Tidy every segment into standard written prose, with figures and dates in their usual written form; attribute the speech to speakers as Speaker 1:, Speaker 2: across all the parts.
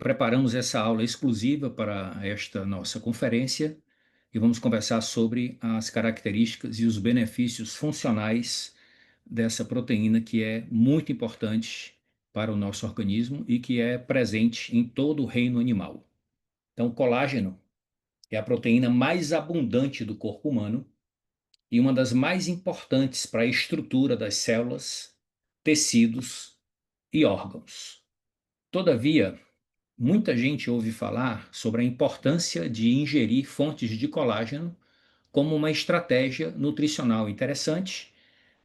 Speaker 1: Preparamos essa aula exclusiva para esta nossa conferência e vamos conversar sobre as características e os benefícios funcionais dessa proteína que é muito importante para o nosso organismo e que é presente em todo o reino animal. Então, o colágeno é a proteína mais abundante do corpo humano e uma das mais importantes para a estrutura das células, tecidos e órgãos. Todavia, muita gente ouve falar sobre a importância de ingerir fontes de colágeno como uma estratégia nutricional interessante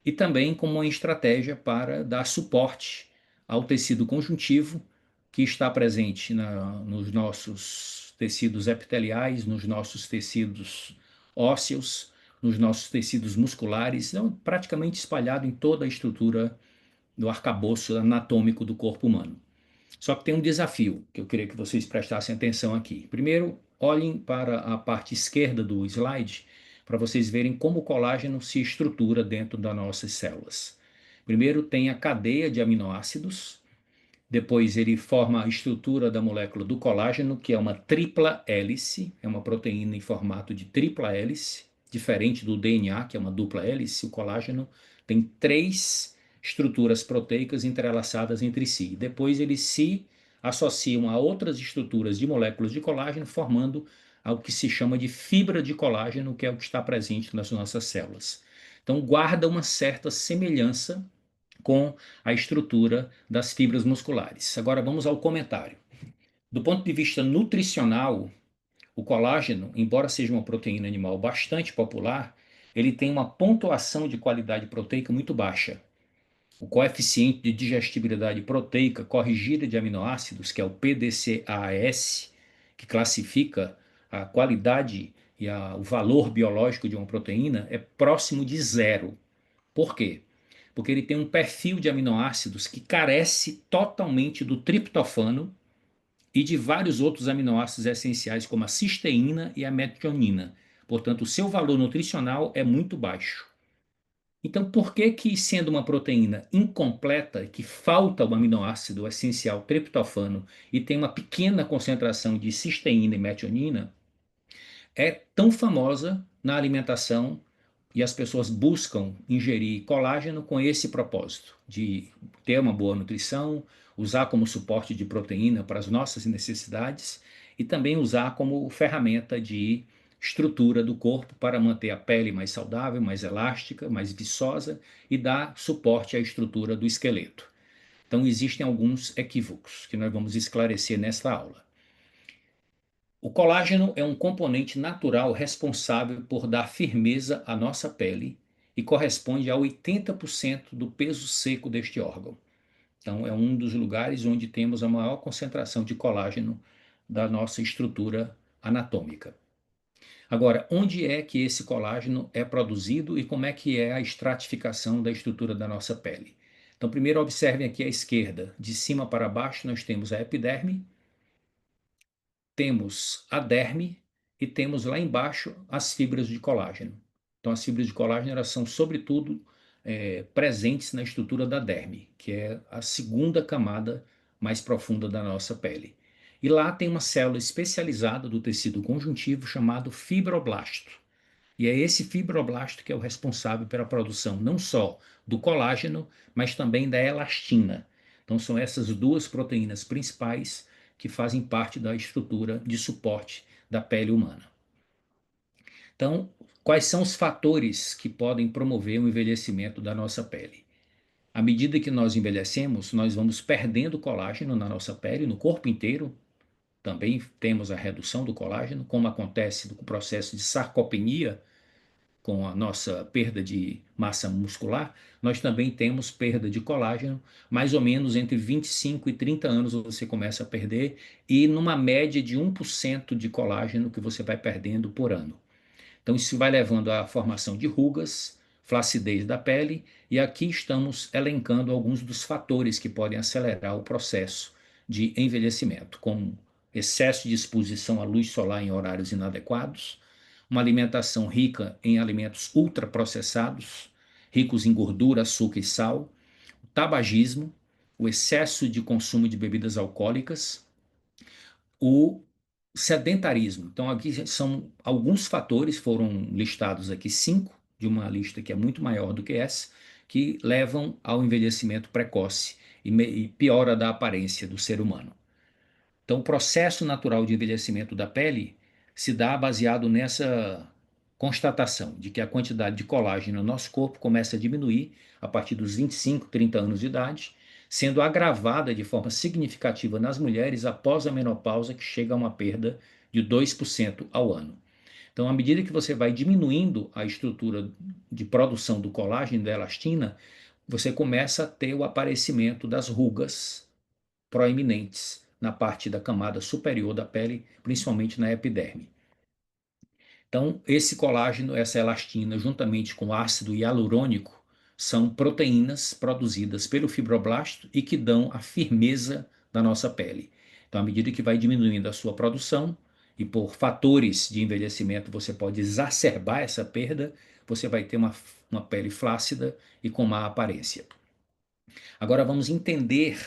Speaker 1: e também como uma estratégia para dar suporte ao tecido conjuntivo que está presente nos nossos tecidos epiteliais, nos nossos tecidos ósseos, nos nossos tecidos musculares, então, praticamente espalhado em toda a estrutura do arcabouço anatômico do corpo humano. Só que tem um desafio que eu queria que vocês prestassem atenção aqui. Primeiro, olhem para a parte esquerda do slide para vocês verem como o colágeno se estrutura dentro das nossas células. Primeiro tem a cadeia de aminoácidos, depois ele forma a estrutura da molécula do colágeno, que é uma tripla hélice, é uma proteína em formato de tripla hélice, diferente do DNA, que é uma dupla hélice. O colágeno tem três estruturas proteicas entrelaçadas entre si. Depois eles se associam a outras estruturas de moléculas de colágeno, formando algo que se chama de fibra de colágeno, que é o que está presente nas nossas células. Então, guarda uma certa semelhança com a estrutura das fibras musculares. Agora vamos ao comentário. Do ponto de vista nutricional, o colágeno, embora seja uma proteína animal bastante popular, ele tem uma pontuação de qualidade proteica muito baixa. O coeficiente de digestibilidade proteica corrigida de aminoácidos, que é o PDCAAS, que classifica a qualidade e o valor biológico de uma proteína, é próximo de zero. Por quê? Porque ele tem um perfil de aminoácidos que carece totalmente do triptofano e de vários outros aminoácidos essenciais, como a cisteína e a metionina. Portanto, o seu valor nutricional é muito baixo. Então, por que que, sendo uma proteína incompleta, que falta o aminoácido essencial triptofano e tem uma pequena concentração de cisteína e metionina, é tão famosa na alimentação e as pessoas buscam ingerir colágeno com esse propósito, de ter uma boa nutrição, usar como suporte de proteína para as nossas necessidades e também usar como ferramenta de estrutura do corpo para manter a pele mais saudável, mais elástica, mais viçosa e dar suporte à estrutura do esqueleto. Então, existem alguns equívocos que nós vamos esclarecer nesta aula. O colágeno é um componente natural responsável por dar firmeza à nossa pele e corresponde a 80% do peso seco deste órgão. Então, é um dos lugares onde temos a maior concentração de colágeno da nossa estrutura anatômica. Agora, onde é que esse colágeno é produzido e como é que é a estratificação da estrutura da nossa pele? Então, primeiro observem aqui à esquerda, de cima para baixo, nós temos a epiderme, temos a derme e temos lá embaixo as fibras de colágeno. Então, as fibras de colágeno elas são, sobretudo, presentes na estrutura da derme, que é a segunda camada mais profunda da nossa pele. E lá tem uma célula especializada do tecido conjuntivo chamado fibroblasto. E é esse fibroblasto que é o responsável pela produção não só do colágeno, mas também da elastina. Então, são essas duas proteínas principais que fazem parte da estrutura de suporte da pele humana. Então, quais são os fatores que podem promover o envelhecimento da nossa pele? À medida que nós envelhecemos, nós vamos perdendo colágeno na nossa pele, no corpo inteiro. Também temos a redução do colágeno, como acontece no processo de sarcopenia, com a nossa perda de massa muscular, nós também temos perda de colágeno, mais ou menos entre 25 e 30 anos você começa a perder, e numa média de 1% de colágeno que você vai perdendo por ano. Então, isso vai levando à formação de rugas, flacidez da pele, e aqui estamos elencando alguns dos fatores que podem acelerar o processo de envelhecimento, como excesso de exposição à luz solar em horários inadequados, uma alimentação rica em alimentos ultraprocessados, ricos em gordura, açúcar e sal, o tabagismo, o excesso de consumo de bebidas alcoólicas, o sedentarismo. Então, aqui são alguns fatores, foram listados aqui 5, de uma lista que é muito maior do que essa, que levam ao envelhecimento precoce e piora da aparência do ser humano. Então, o processo natural de envelhecimento da pele se dá baseado nessa constatação de que a quantidade de colágeno no nosso corpo começa a diminuir a partir dos 25, 30 anos de idade, sendo agravada de forma significativa nas mulheres após a menopausa, que chega a uma perda de 2% ao ano. Então, à medida que você vai diminuindo a estrutura de produção do colágeno e da elastina, você começa a ter o aparecimento das rugas proeminentes na parte da camada superior da pele, principalmente na epiderme. Então, esse colágeno, essa elastina, juntamente com o ácido hialurônico, são proteínas produzidas pelo fibroblasto e que dão a firmeza da nossa pele. Então, à medida que vai diminuindo a sua produção, e por fatores de envelhecimento você pode exacerbar essa perda, você vai ter uma pele flácida e com má aparência. Agora vamos entender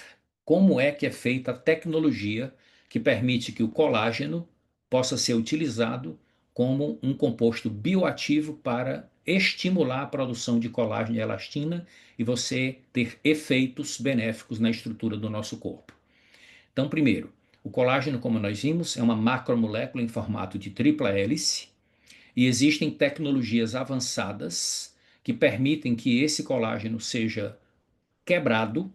Speaker 1: como é que é feita a tecnologia que permite que o colágeno possa ser utilizado como um composto bioativo para estimular a produção de colágeno e elastina e você ter efeitos benéficos na estrutura do nosso corpo. Então, primeiro, o colágeno, como nós vimos, é uma macromolécula em formato de tripla hélice e existem tecnologias avançadas que permitem que esse colágeno seja quebrado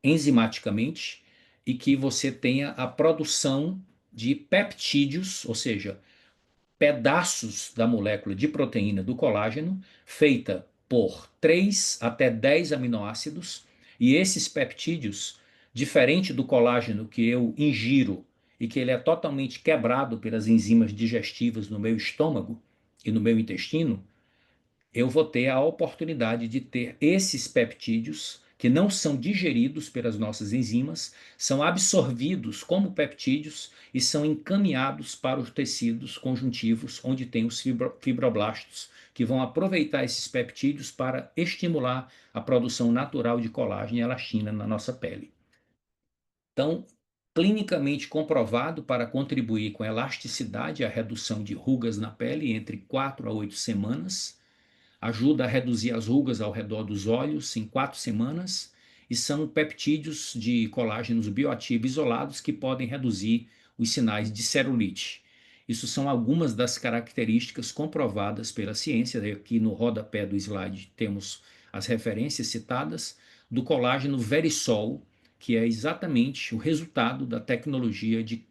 Speaker 1: enzimaticamente e que você tenha a produção de peptídeos, ou seja, pedaços da molécula de proteína do colágeno, feita por 3 até 10 aminoácidos, e esses peptídeos, diferente do colágeno que eu ingiro e que ele é totalmente quebrado pelas enzimas digestivas no meu estômago e no meu intestino, eu vou ter a oportunidade de ter esses peptídeos que não são digeridos pelas nossas enzimas, são absorvidos como peptídeos e são encaminhados para os tecidos conjuntivos, onde tem os fibroblastos, que vão aproveitar esses peptídeos para estimular a produção natural de colágeno e elastina na nossa pele. Então, clinicamente comprovado para contribuir com a elasticidade e a redução de rugas na pele entre 4 a 8 semanas, ajuda a reduzir as rugas ao redor dos olhos em 4 semanas e são peptídeos de colágenos bioativos isolados que podem reduzir os sinais de celulite. Isso são algumas das características comprovadas pela ciência. Aqui no rodapé do slide temos as referências citadas do colágeno Verisol, que é exatamente o resultado da tecnologia de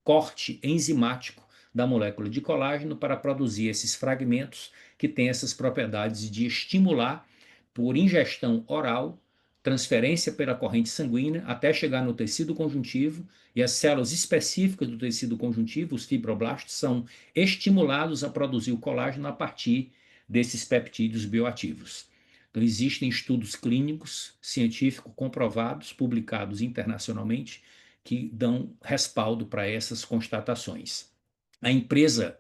Speaker 1: corte enzimático da molécula de colágeno para produzir esses fragmentos que têm essas propriedades de estimular por ingestão oral, transferência pela corrente sanguínea até chegar no tecido conjuntivo e as células específicas do tecido conjuntivo, os fibroblastos, são estimulados a produzir o colágeno a partir desses peptídeos bioativos. Então, existem estudos clínicos, científicos comprovados, publicados internacionalmente, que dão respaldo para essas constatações. A empresa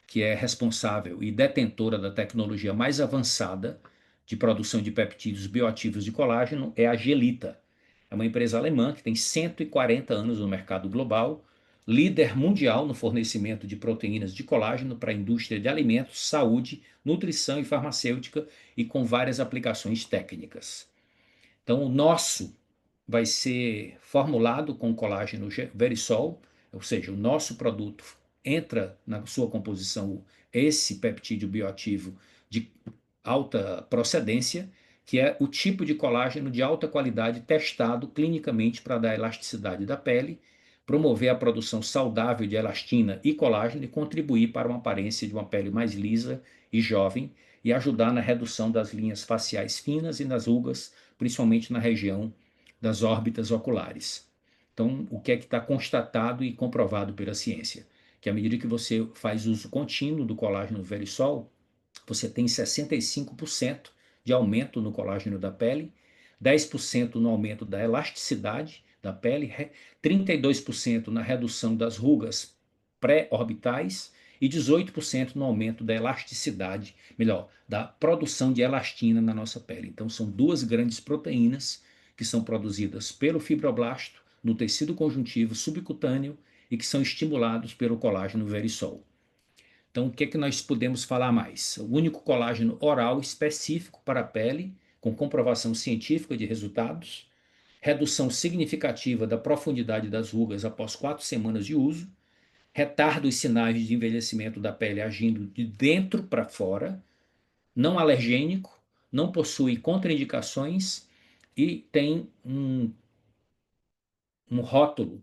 Speaker 1: que é responsável e detentora da tecnologia mais avançada de produção de peptídeos bioativos de colágeno é a Gelita. É uma empresa alemã que tem 140 anos no mercado global, líder mundial no fornecimento de proteínas de colágeno para a indústria de alimentos, saúde, nutrição e farmacêutica e com várias aplicações técnicas. Então, o nosso vai ser formulado com colágeno Verisol, ou seja, o nosso produto entra na sua composição esse peptídeo bioativo de alta procedência, que é o tipo de colágeno de alta qualidade testado clinicamente para dar elasticidade da pele, promover a produção saudável de elastina e colágeno e contribuir para uma aparência de uma pele mais lisa e jovem e ajudar na redução das linhas faciais finas e nas rugas, principalmente na região das órbitas oculares. Então, o que é que está constatado e comprovado pela ciência? Que à medida que você faz uso contínuo do colágeno Verisol, você tem 65% de aumento no colágeno da pele, 10% no aumento da elasticidade da pele, 32% na redução das rugas pré-orbitais e 18% no aumento da elasticidade, melhor, da produção de elastina na nossa pele. Então, são duas grandes proteínas que são produzidas pelo fibroblasto no tecido conjuntivo subcutâneo e que são estimulados pelo colágeno verisol. Então, o que é que nós podemos falar mais? O único colágeno oral específico para a pele, com comprovação científica de resultados, redução significativa da profundidade das rugas após 4 semanas de uso, retarda os sinais de envelhecimento da pele agindo de dentro para fora, não alergênico, não possui contraindicações e tem um rótulo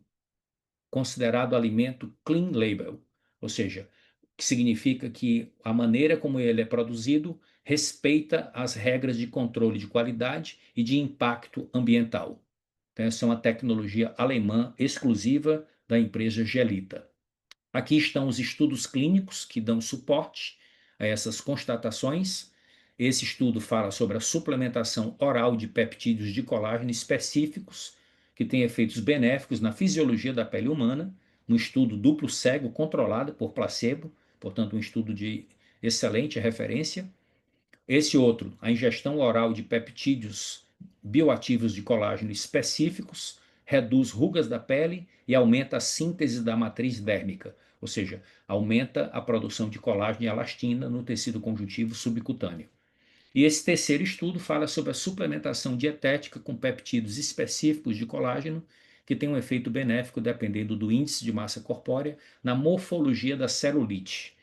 Speaker 1: considerado alimento clean label, ou seja, que significa que a maneira como ele é produzido respeita as regras de controle de qualidade e de impacto ambiental. Então, essa é uma tecnologia alemã exclusiva da empresa Gelita. Aqui estão os estudos clínicos que dão suporte a essas constatações. Esse estudo fala sobre a suplementação oral de peptídeos de colágeno específicos que têm efeitos benéficos na fisiologia da pele humana, um estudo duplo cego controlado por placebo, portanto, um estudo de excelente referência. Esse outro, a ingestão oral de peptídeos bioativos de colágeno específicos, reduz rugas da pele e aumenta a síntese da matriz dérmica, ou seja, aumenta a produção de colágeno e elastina no tecido conjuntivo subcutâneo. E esse terceiro estudo fala sobre a suplementação dietética com peptídeos específicos de colágeno, que tem um efeito benéfico dependendo do índice de massa corpórea na morfologia da celulite.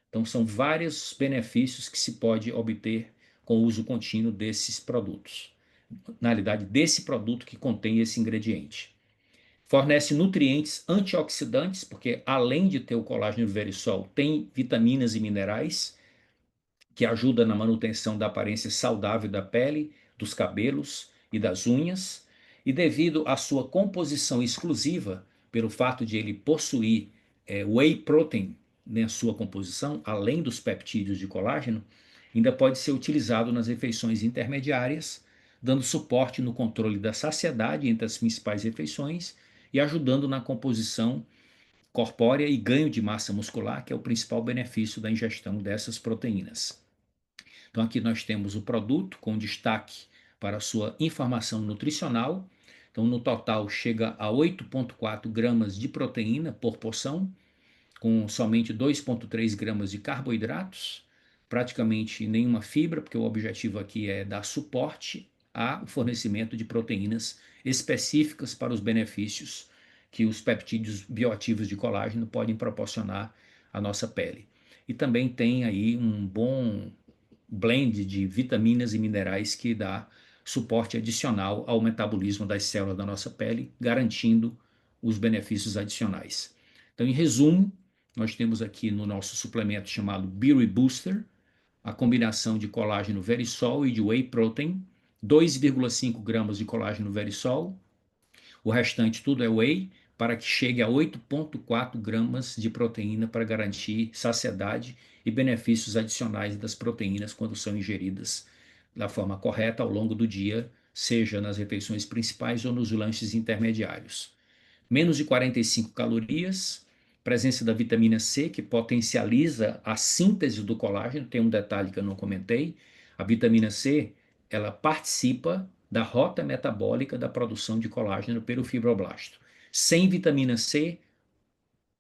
Speaker 1: Então, são vários benefícios que se pode obter com o uso contínuo desses produtos. Na realidade, desse produto que contém esse ingrediente. Fornece nutrientes antioxidantes, porque além de ter o colágeno verisol, tem vitaminas e minerais que ajuda na manutenção da aparência saudável da pele, dos cabelos e das unhas, e devido à sua composição exclusiva, pelo fato de ele possuir whey protein na sua composição, além dos peptídeos de colágeno, ainda pode ser utilizado nas refeições intermediárias, dando suporte no controle da saciedade entre as principais refeições e ajudando na composição corpórea e ganho de massa muscular, que é o principal benefício da ingestão dessas proteínas. Então, aqui nós temos o produto com destaque para a sua informação nutricional. Então, no total, chega a 8,4 gramas de proteína por porção, com somente 2,3 gramas de carboidratos, praticamente nenhuma fibra, porque o objetivo aqui é dar suporte ao fornecimento de proteínas específicas para os benefícios que os peptídeos bioativos de colágeno podem proporcionar à nossa pele. E também tem aí um bom blend de vitaminas e minerais que dá suporte adicional ao metabolismo das células da nossa pele, garantindo os benefícios adicionais. Então, em resumo, nós temos aqui no nosso suplemento chamado Beauty Booster, a combinação de colágeno verisol e de whey protein, 2,5 gramas de colágeno verisol, o restante tudo é whey, para que chegue a 8,4 gramas de proteína para garantir saciedade e benefícios adicionais das proteínas quando são ingeridas da forma correta ao longo do dia, seja nas refeições principais ou nos lanches intermediários. Menos de 45 calorias, presença da vitamina C, que potencializa a síntese do colágeno. Tem um detalhe que eu não comentei: a vitamina C, ela participa da rota metabólica da produção de colágeno pelo fibroblasto. Sem vitamina C,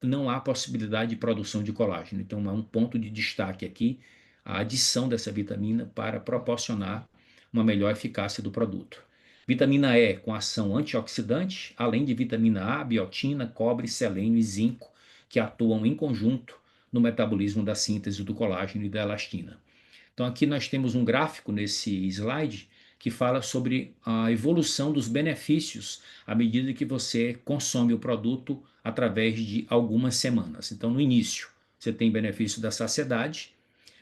Speaker 1: não há possibilidade de produção de colágeno. Então, é um ponto de destaque aqui a adição dessa vitamina para proporcionar uma melhor eficácia do produto. Vitamina E com ação antioxidante, além de vitamina A, biotina, cobre, selênio e zinco, que atuam em conjunto no metabolismo da síntese do colágeno e da elastina. Então, aqui nós temos um gráfico nesse slide que fala sobre a evolução dos benefícios à medida que você consome o produto através de algumas semanas. Então, no início, você tem benefício da saciedade.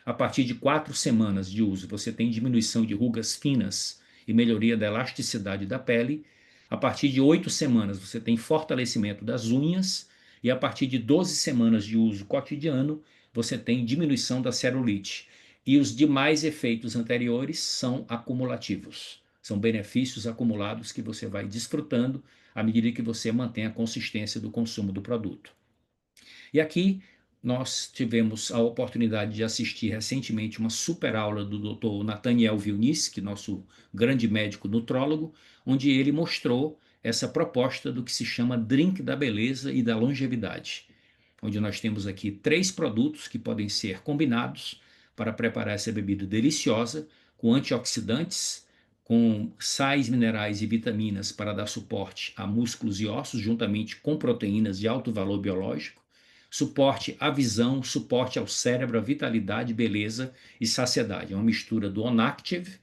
Speaker 1: A partir de 4 semanas de uso, você tem diminuição de rugas finas e melhoria da elasticidade da pele. A partir de 8 semanas, você tem fortalecimento das unhas. E a partir de 12 semanas de uso cotidiano, você tem diminuição da celulite. E os demais efeitos anteriores são acumulativos. São benefícios acumulados que você vai desfrutando à medida que você mantém a consistência do consumo do produto. E aqui nós tivemos a oportunidade de assistir recentemente uma super aula do Dr. Nathaniel Vilnius, que é nosso grande médico nutrólogo, onde ele mostrou essa proposta do que se chama Drink da Beleza e da Longevidade, onde nós temos aqui 3 produtos que podem ser combinados para preparar essa bebida deliciosa, com antioxidantes, com sais minerais e vitaminas para dar suporte a músculos e ossos, juntamente com proteínas de alto valor biológico, suporte à visão, suporte ao cérebro, à vitalidade, beleza e saciedade. É uma mistura do OnActive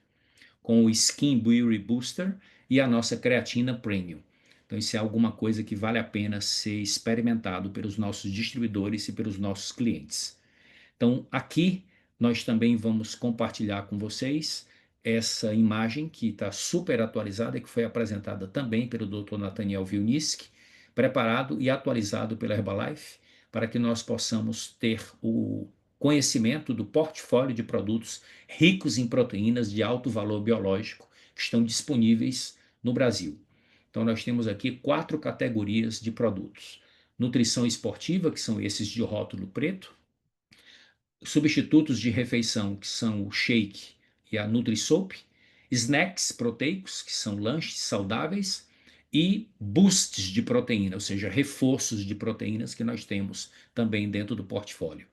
Speaker 1: com o Skin Beauty Booster e a nossa creatina Premium. Então, isso é alguma coisa que vale a pena ser experimentado pelos nossos distribuidores e pelos nossos clientes. Então, aqui nós também vamos compartilhar com vocês essa imagem que está super atualizada, que foi apresentada também pelo Dr. Nathaniel Vilniski, preparado e atualizado pela Herbalife, para que nós possamos ter o conhecimento do portfólio de produtos ricos em proteínas de alto valor biológico que estão disponíveis no Brasil. Então, nós temos aqui 4 categorias de produtos: nutrição esportiva, que são esses de rótulo preto; substitutos de refeição, que são o shake e a Nutri-Soap; snacks proteicos, que são lanches saudáveis; e boosts de proteína, ou seja, reforços de proteínas que nós temos também dentro do portfólio.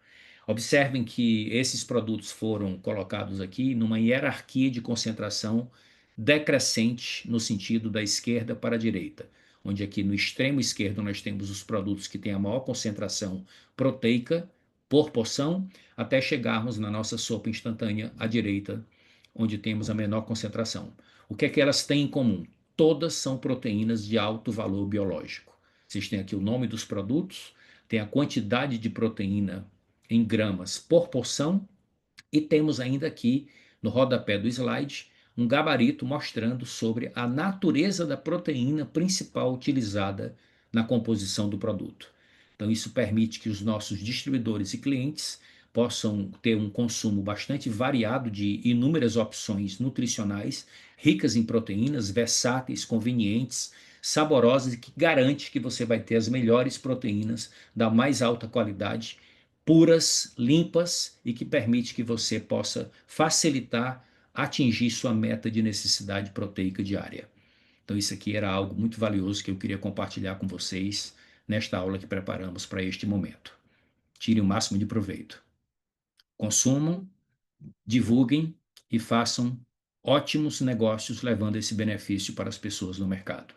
Speaker 1: Observem que esses produtos foram colocados aqui numa hierarquia de concentração decrescente, no sentido da esquerda para a direita, onde aqui no extremo esquerdo nós temos os produtos que têm a maior concentração proteica por porção, até chegarmos na nossa sopa instantânea à direita, onde temos a menor concentração. O que é que elas têm em comum? Todas são proteínas de alto valor biológico. Vocês têm aqui o nome dos produtos, tem a quantidade de proteína em gramas por porção, e temos ainda aqui no rodapé do slide um gabarito mostrando sobre a natureza da proteína principal utilizada na composição do produto. Então, isso permite que os nossos distribuidores e clientes possam ter um consumo bastante variado de inúmeras opções nutricionais, ricas em proteínas, versáteis, convenientes, saborosas, e que garante que você vai ter as melhores proteínas da mais alta qualidade, puras, limpas, e que permite que você possa facilitar atingir sua meta de necessidade proteica diária. Então, isso aqui era algo muito valioso que eu queria compartilhar com vocês nesta aula que preparamos para este momento. Tire o máximo de proveito. Consumam, divulguem e façam ótimos negócios levando esse benefício para as pessoas no mercado.